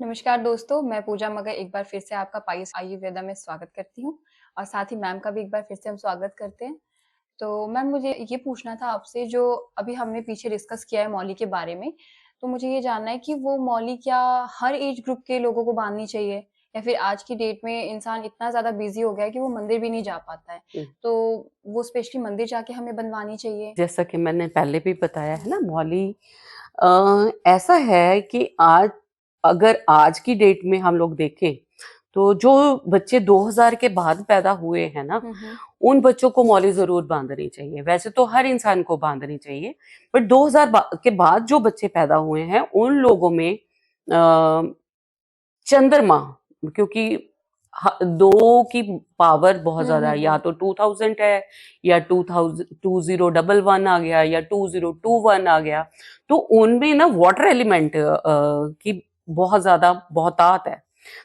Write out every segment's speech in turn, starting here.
नमस्कार दोस्तों, मैं पूजा मगर एक बार फिर से आपका पाइस आयुर्वेदा में स्वागत करती हूँ और साथ ही मैम का भी एक बार फिर से हम स्वागत करते हैं। तो मैम मुझे ये पूछना था आपसे जो अभी हमने पीछे डिस्कस किया है मौली के बारे में, तो मुझे ये जानना है कि वो मौली क्या हर एज ग्रुप के लोगों को बाँधनी चाहिए? या फिर आज की डेट में इंसान इतना ज़्यादा बिज़ी हो गया है कि वो मंदिर भी नहीं जा पाता है, हुँ। तो वो स्पेशली मंदिर जाके हमें बनवानी चाहिए? जैसा कि मैंने पहले भी बताया है ना मौली ऐसा है कि आज की डेट में हम लोग देखें तो जो बच्चे 2000 के बाद पैदा हुए हैं ना, हुँ, हुँ। उन बच्चों को मौली ज़रूर बाँधनी चाहिए। वैसे तो हर इंसान को बाँधनी चाहिए, बट 2000 के बाद जो बच्चे पैदा हुए हैं, उन लोगों में चंद्रमा क्योंकि 2 की पावर बहुत हुँ, ज़्यादा हुँ, है, या हुँ। तो 2000 है या 2011 आ गया या 2021 आ गया। तो उनमें ना वाटर एलिमेंट की बहुत ज़्यादा बहुतात है।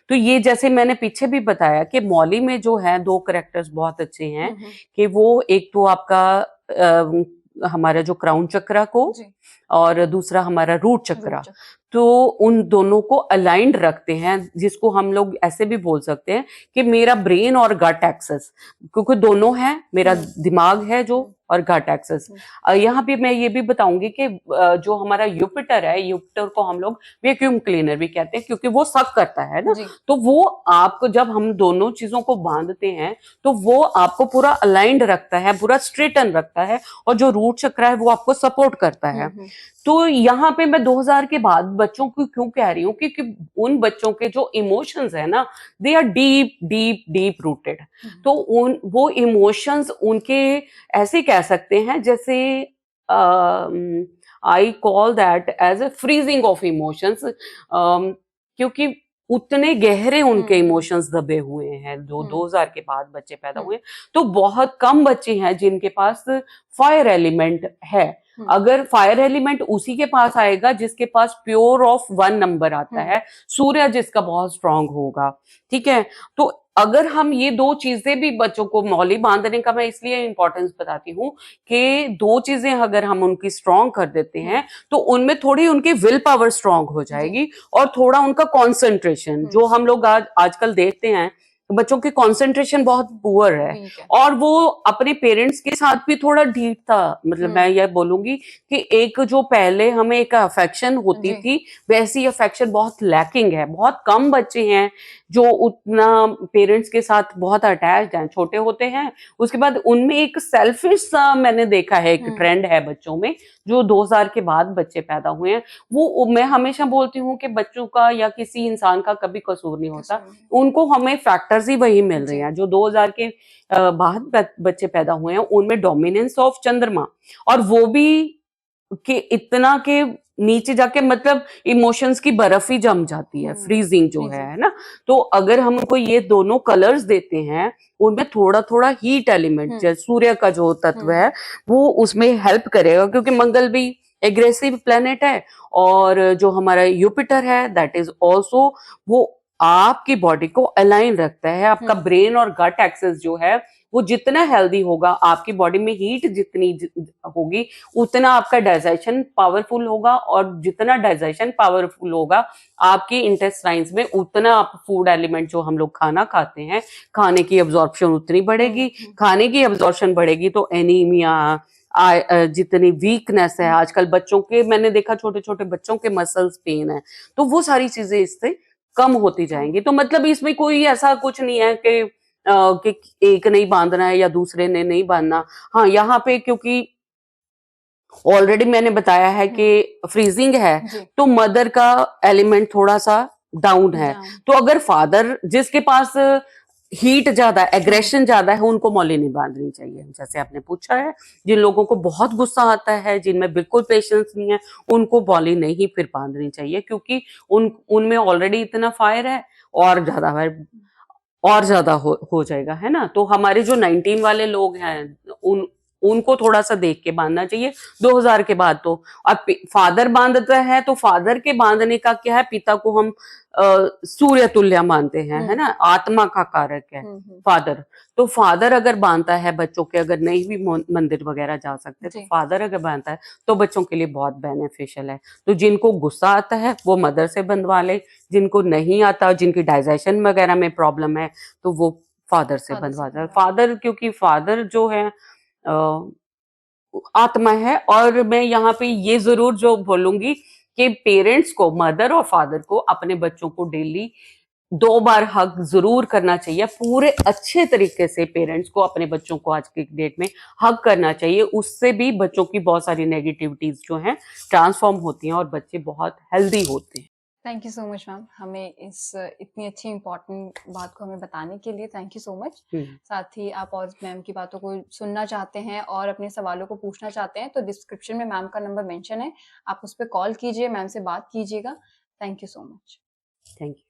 तो ये जैसे मैंने पीछे भी बताया कि मौली में जो है 2 कैरेक्टर्स बहुत अच्छे हैं हुँ, हुँ। कि वो एक तो आपका हमारा जो क्राउन चक्रा को जी, और दूसरा हमारा रूट रूट चक्रा। चक्र। तो उन दोनों को अलाइन्ड रखते हैं, जिसको हम लोग ऐसे भी बोल सकते हैं कि मेरा ब्रेन और गट एक्सेस, क्योंकि दोनों हैं, मेरा हुँ, दिमाग है जो हुँ, और गट एक्सेस। हुँ। यहाँ पे मैं ये भी बताऊंगी कि जो हमारा यूपिटर है, यूपिटर को हम लोग वैक्यूम क्लीनर भी कहते हैं क्योंकि वो सक करता है ना। जी। तो वो आपको जब हम दोनों चीजों को बांधते हैं तो वो आपको पूरा अलाइंड रखता है, पूरा स्ट्रेटन रखता है, और जो रूट चक्र है वो आपको सपोर्ट करता हुँ, है। हुँ। तो यहाँ पे मैं 2000 के बाद बच्चों को क्यों कह रही हूँ, क्योंकि उन बच्चों के जो इमोशंस है ना, they are deep deep deep rooted. हुँ, तो उन वो इमोशंस उनके ऐसे कह सकते हैं जैसे I call that as a freezing of emotions, क्योंकि उतने गहरे उनके हुँ, हुँ, इमोशंस दबे हुए हैं जो हुँ, 2000 के बाद बच्चे पैदा हुँ, हुए। तो बहुत कम बच्चे हैं जिनके पास फायर एलिमेंट है। हुँ, अगर फायर एलिमेंट उसी के पास आएगा जिसके पास प्योर ऑफ 1 नंबर आता हुँ, है, सूर्य जिसका बहुत स्ट्रांग होगा, ठीक है? तो अगर हम ये 2 चीज़ें भी बच्चों को मौली बाँधने का मैं इसलिए इम्पोर्टेंस बताती हूँ कि 2 चीज़ें अगर हम उनकी स्ट्रांग कर देते हुँ, हैं, तो उनमें थोड़ी उनकी विल पावर स्ट्रांग हो जी, जाएगी, और थोड़ा उनका कंसंट्रेशन, हुँ, जो हम लोग आजकल देखते हैं, बच्चों की कंसंट्रेशन बहुत पुअर है, वीक है। और वो अपने पेरेंट्स के साथ भी थोड़ा ढीठ था। मतलब मैं हुँ, ये बोलूँगी कि एक जो पहले हमें एक अफेक्शन होती जी, थी, वैसी अफेक्शन बहुत लैकिंग है। बहुत कम बच्चे हैं जो उतना पेरेंट्स के साथ बहुत अटैच्ड हैं। छोटे होते हैं, उसके बाद उनमें एक सेल्फिश सा मैंने देखा है, एक हुँ, ट्रेंड है बच्चों में, जो 2000 के बाद बच्चे पैदा हुए हैं। वो मैं हमेशा बोलती हूँ कि बच्चों का या किसी इंसान का कभी कसूर नहीं होता। कसूर नहीं। उनको हमें फैक्टर्स ही वही मिल रहे जी, हैं। जो 2000 के बाद बच्चे पैदा हुए हैं, उनमें डोमिनेंस ऑफ चंद्रमा, और वो भी कि इतना के नीचे जाके, मतलब इमोशंस की बर्फ ही जम जाती है, हुँ, फ्रीजिंग जो फ्रीज़िंग। है ना। तो अगर हम उनको ये दोनों कलर्स देते हैं, उनमें थोड़ा थोड़ा हीट एलिमेंट, हुँ, जैसे सूर्य का जो तत्व हुँ, है वो उसमें हेल्प करेगा, क्योंकि मंगल भी एग्रेसिव प्लेनेट है, और जो हमारा युपिटर है दैट इज ऑल्सो, वो आपकी बॉडी को अलाइन रखता है। आपका हुँ, ब्रेन और गट एक्सेस जो है वो जितना हेल्दी होगा, आपकी बॉडी में हीट जितनी होगी, उतना आपका डाइजेशन पावरफुल होगा, और जितना डाइजेशन पावरफुल होगा आपके इंटेस्टाइन्स में, उतना आप फूड एलिमेंट जो हम लोग खाना खाते हैं, खाने की अब्जॉर्प्शन उतनी हुँ, बढ़ेगी। हुँ, खाने की अब्जॉर्प्शन बढ़ेगी तो एनीमिया, जितनी वीकनेस है हुँ, आजकल बच्चों के, मैंने देखा छोटे छोटे बच्चों के मसल्स पेन है, तो वो सारी चीजें इससे कम होती कम जाएंगी। तो मतलब इसमें कोई ऐसा कुछ नहीं है कि एक नहीं बांधना है या दूसरे ने नहीं बांधना। हाँ, यहाँ पे क्योंकि ऑलरेडी मैंने बताया है कि हुँ, फ्रीजिंग है, जी, तो मदर का एलिमेंट थोड़ा सा डाउन है। डाउन। तो अगर फादर जिसके पास हीट ज्यादा, हुँ, एग्रेशन ज्यादा है, उनको मौली नहीं बांधनी चाहिए। जैसे आपने पूछा है, जिन लोगों को बहुत गुस्सा आता है, जिनमें बिल्कुल पेशेंस नहीं है, उनको मौली नहीं फिर बांधनी चाहिए, क्योंकि उनमें ऑलरेडी इतना फायर है, और ज्यादा फायर और ज्यादा हो जाएगा, है ना। तो हमारे जो 19 वाले लोग हैं, उन उनको थोड़ा सा देख के बांधना चाहिए 2000 के बाद तो। अब फादर बांधता है तो फादर के बांधने का क्या है, पिता को हम सूर्य तुल्य मानते हैं, है ना, आत्मा का कारक है फादर। तो फादर अगर बांधता है बच्चों के, अगर नहीं भी मंदिर वगैरह जा सकते तो फादर अगर बांधता है तो बच्चों के लिए बहुत बेनिफिशियल है। तो जिनको गुस्सा आता है वो मदर से बंधवा ले, जिनको नहीं आता, जिनकी डाइजेशन वगैरह में प्रॉब्लम है तो वो फादर से बंधवा जाए। फादर, क्योंकि फादर जो है आत्मा है। और मैं यहाँ पे ये जरूर जो बोलूंगी कि पेरेंट्स को, मदर और फादर को अपने बच्चों को डेली 2 बार हग जरूर करना चाहिए। पूरे अच्छे तरीके से पेरेंट्स को अपने बच्चों को आज की डेट में हग करना चाहिए। उससे भी बच्चों की बहुत सारी नेगेटिविटीज जो हैं ट्रांसफॉर्म होती हैं और बच्चे बहुत हेल्दी होते हैं। Thank you so much ma'am, हमें इस इतनी अच्छी इंपॉर्टेंट बात को हमें बताने के लिए थैंक यू सो मच। साथ ही आप और मैम की बातों को सुनना चाहते हैं और अपने सवालों को पूछना चाहते हैं तो डिस्क्रिप्शन में मैम का नंबर मेंशन है, आप उस पर कॉल कीजिए, मैम से बात कीजिएगा। Thank you so much. Thank you.